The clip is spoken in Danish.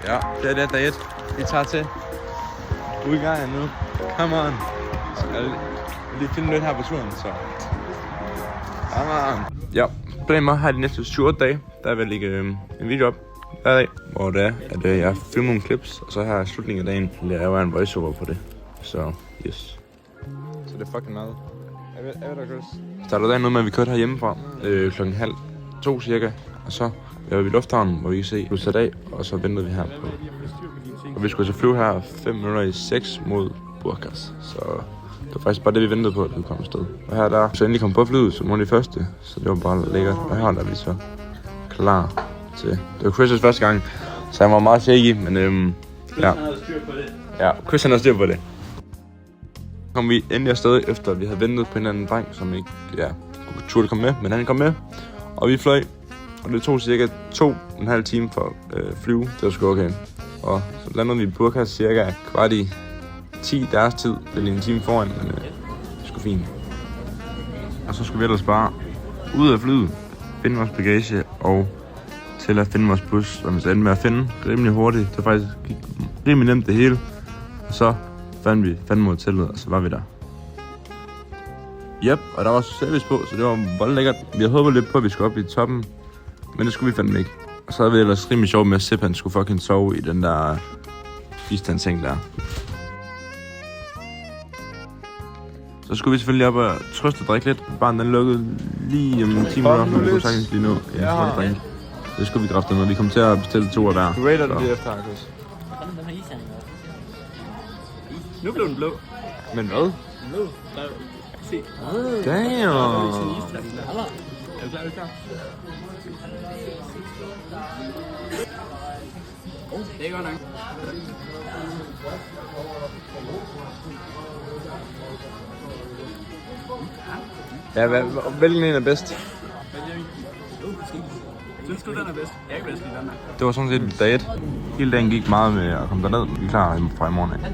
Ja, det er dag 1. Vi tager til Bulgarien nu. Come on. Så jeg vil lige finde lidt her på turen, så. Come on. Ja, planen var her de næste 7 dage. Der vil jeg lægge en video op hver dag, hvor det er, at jeg filmer nogle clips, og så her i slutningen af dagen laver jeg en voiceover på det. Så, yes. Så det er fucking meget. Jeg ved der, Chris. Startede dagen noget med, at vi kørte her hjemmefra klokken 1:30 cirka, og så var vi i lufthavnen, hvor vi kan se, du satte af, og så ventede vi her på. Og vi skulle så flyve her 5:06 mod Burgas, så det var faktisk bare det, vi ventede på, at vi kom afsted. Og her der så endelig kom på flyet som nogle af de første, så det var bare lækkert. Og her er vi så klar til. Det var Chris' første gang, så han var meget shaky, men ja. Ja, Chris han havde styr på det. Så kom vi endelig afsted, efter vi havde ventet på en anden dreng, som ikke turde komme med, men han kom med. Og vi fløj, og det tog cirka 2,5 timer for at flyve. Det var sgu okay. Og så landede vi i Burgas cirka 9:15 deres tid. Det er lige en time foran, men det er sgu fint. Og så skulle vi ellers bare ud af flyet, finde vores bagage og til at finde vores bus, som vi så endte med at finde rimelig hurtigt. Det var faktisk rimelig nemt det hele. Og så fandt vi fandme hotellet, og så var vi der. Yep, og der var service på, så det var voldelig lækkert. Vi havde håbet lidt på, at vi skulle op i toppen, men det skulle vi fandme ikke. Og så havde vi ellers rimelig sjovt med, at Sepp han skulle fucking sove i den der bistandsseng der. Så skulle vi selvfølgelig op og trøste og drikke lidt. Barnen den lukkede lige om 10 minutter, men vi kunne sagtens lige nå. Ja. Det skulle vi kræfte med. Vi kom til at bestille 2 af hver. Du rater den lige efter, Markus. Nu blev den blå. Men hvad? Blå. Se. Damn. Er du klar? Det er godt nok. Ja, hvilken en er bedst? Synes du, den er bedst? Jeg er ikke bedst i den her. Det var sådan set dag 1. Hele dagen gik meget med at komme derned. Vi er klar fra i morgen af.